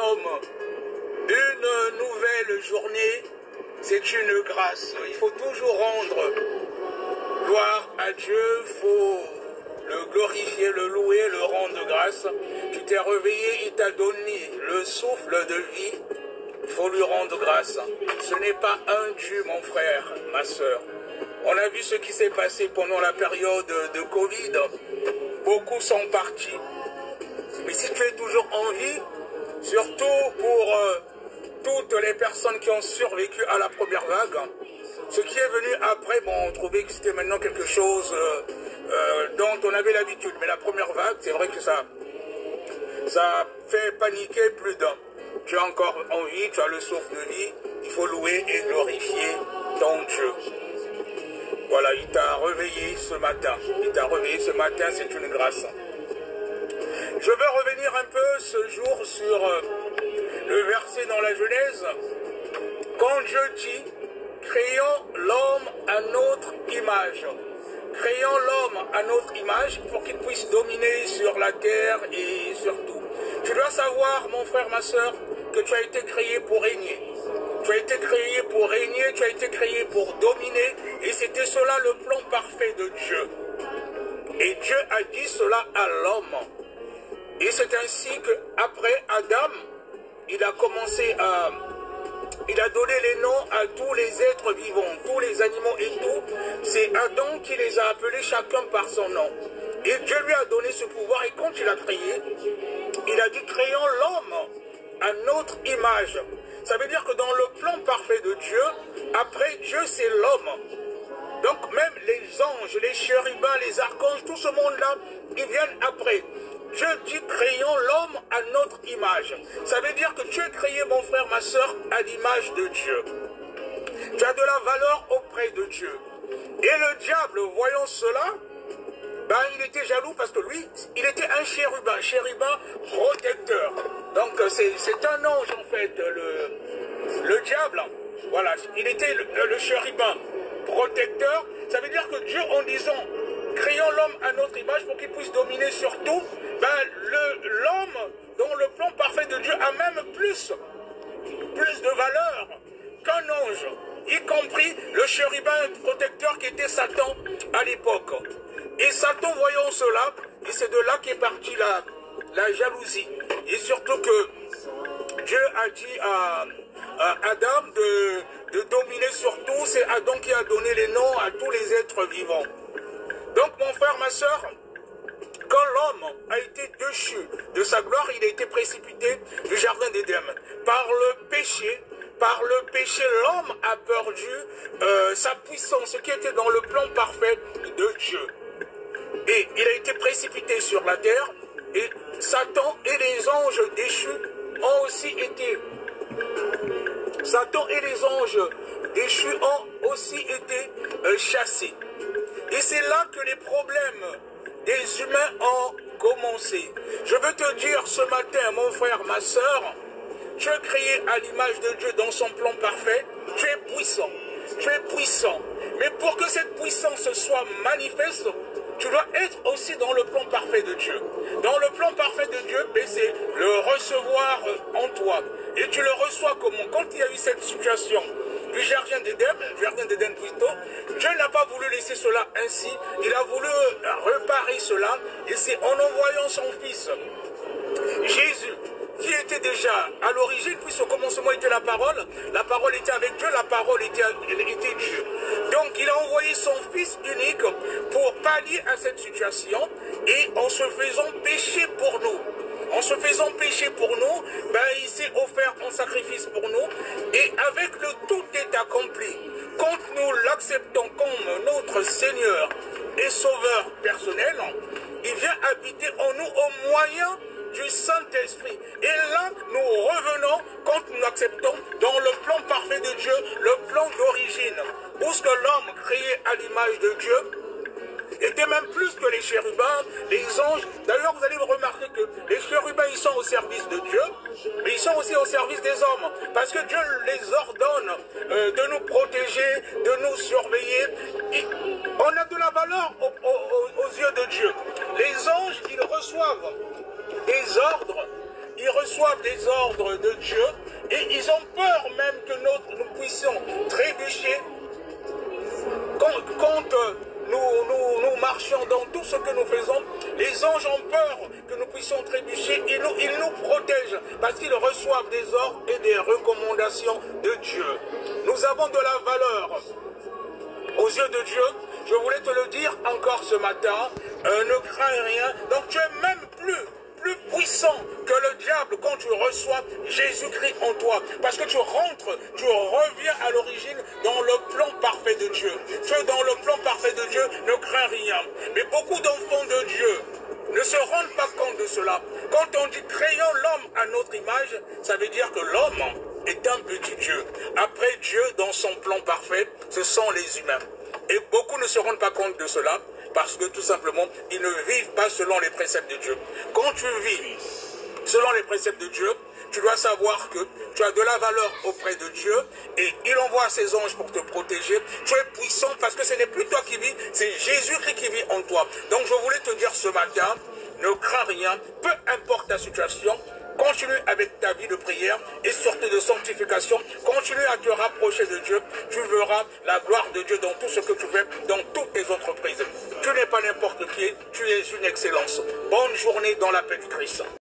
sommes une nouvelle journée, c'est une grâce. Il faut toujours rendre gloire à Dieu, il faut le glorifier, le louer, le rendre grâce. Tu t'es réveillé, il t'a donné le souffle de vie, il faut lui rendre grâce. Ce n'est pas un Dieu, mon frère, ma soeur. On a vu ce qui s'est passé pendant la période de Covid. Beaucoup sont partis. Mais si tu es toujours en vie, surtout pour toutes les personnes qui ont survécu à la première vague, ce qui est venu après, bon, on trouvait que c'était maintenant quelque chose dont on avait l'habitude. Mais la première vague, c'est vrai que ça fait paniquer plus d'un. Tu as encore envie, tu as le souffle de vie, il faut louer et glorifier ton Dieu. Voilà, il t'a réveillé ce matin. Il t'a réveillé ce matin, c'est une grâce. Je veux revenir un peu ce jour sur le verset dans la Genèse. Quand Dieu dit, créons l'homme à notre image. Créons l'homme à notre image pour qu'il puisse dominer sur la terre et sur tout. Tu dois savoir, mon frère, ma soeur, que tu as été créé pour régner. Tu as été créé pour régner, tu as été créé pour dominer, et c'était cela le plan parfait de Dieu. Et Dieu a dit cela à l'homme. Et c'est ainsi qu'après Adam, il a commencé à... Il a donné les noms à tous les êtres vivants, tous les animaux et tout. C'est Adam qui les a appelés chacun par son nom. Et Dieu lui a donné ce pouvoir, et quand il a créé, il a dit créons l'homme à notre image. Ça veut dire que dans le plan parfait de Dieu, après Dieu c'est l'homme. Donc même les anges, les chérubins, les archanges, tout ce monde-là, ils viennent après. Dieu dit créons l'homme à notre image. Ça veut dire que tu es créé, mon frère, ma soeur, à l'image de Dieu. Tu as de la valeur auprès de Dieu. Et le diable, voyant cela, ben, il était jaloux parce que lui, il était un chérubin protecteur. Donc c'est un ange en fait, le diable. Voilà, il était le chérubin protecteur. Ça veut dire que Dieu, en disant créons l'homme à notre image pour qu'il puisse dominer sur tout, ben, l'homme, dans le plan parfait de Dieu, a même plus de valeur qu'un ange, y compris le chérubin protecteur qui était Satan à l'époque. Et Satan, voyant cela, et c'est de là qu'est partie la jalousie. Et surtout que Dieu a dit à Adam de dominer sur tout, c'est Adam qui a donné les noms à tous les êtres vivants. Donc mon frère, ma soeur, quand l'homme a été déchu de sa gloire, il a été précipité du jardin d'Éden. Par le péché, l'homme a perdu sa puissance, ce qui était dans le plan parfait de Dieu. Et il a été précipité sur la terre, et Satan et les anges déchus ont aussi été... Satan et les anges déchus ont aussi été chassés. Et c'est là que les problèmes des humains ont commencé. Je veux te dire ce matin, mon frère, ma soeur, tu es créé à l'image de Dieu dans son plan parfait, tu es puissant. Tu es puissant. Mais pour que cette puissance soit manifeste, tu dois être aussi dans le plan parfait de Dieu. Dans le plan parfait de Dieu, c'est le recevoir en toi. Et tu le reçois comment? Quand il y a eu cette situation du jardin d'Éden plutôt, Dieu n'a pas voulu laisser cela ainsi. Il a voulu réparer cela. Et c'est en envoyant son Fils, Jésus, qui était déjà à l'origine, puisqu'au commencement était la parole était avec Dieu, la parole était Dieu. Donc il a envoyé son Fils unique pour pallier à cette situation, et en se faisant pécher pour nous. En se faisant pécher pour nous, il s'est offert en sacrifice pour nous, et avec le tout est accompli. Quand nous l'acceptons comme notre Seigneur et Sauveur personnel, il vient habiter en nous au moyen du Saint-Esprit. Et là, nous revenons, quand nous l'acceptons, dans le plan parfait de Dieu, le plan d'origine, où ce que l'homme créé à l'image de Dieu était même plus que les chérubins, les anges. D'ailleurs, vous allez remarquer que les chérubins, ils sont au service de Dieu, mais ils sont aussi au service des hommes, parce que Dieu les ordonne de nous protéger, de nous surveiller. Et on a de la valeur aux yeux de Dieu. Les anges, ils reçoivent des ordres ils reçoivent des ordres de Dieu et ils ont peur même que nous puissions trébucher quand nous marchons dans tout ce que nous faisons. Les anges ont peur que nous puissions trébucher. Ils nous protègent parce qu'ils reçoivent des ordres et des recommandations de Dieu. Nous avons de la valeur aux yeux de Dieu. Je voulais te le dire encore ce matin. Ne crains rien. Donc tu es même plus puissant que le diable quand tu reçois Jésus-Christ en toi. Parce que tu rentres, tu reviens à l'origine dans le plan parfait de Dieu. Tu es dans le plan parfait de Dieu, ne crains rien. Mais beaucoup d'enfants de Dieu ne se rendent pas compte de cela. Quand on dit créons l'homme à notre image, ça veut dire que l'homme est un petit Dieu. Après Dieu, dans son plan parfait, ce sont les humains. Et beaucoup ne se rendent pas compte de cela parce que tout simplement, ils ne vivent pas selon les préceptes de Dieu. Quand tu vis selon les préceptes de Dieu, tu dois savoir que tu as de la valeur auprès de Dieu et il envoie ses anges pour te protéger. Tu es puissant parce que ce n'est plus toi qui vis, c'est Jésus-Christ qui vit en toi. Donc je voulais te dire ce matin, ne crains rien, peu importe ta situation. Continue avec ta vie de prière et surtout de sanctification. Continue à te rapprocher de Dieu. Tu verras la gloire de Dieu dans tout ce que tu fais, dans toutes tes entreprises. Tu n'es pas n'importe qui, tu es une excellence. Bonne journée dans la paix du Christ.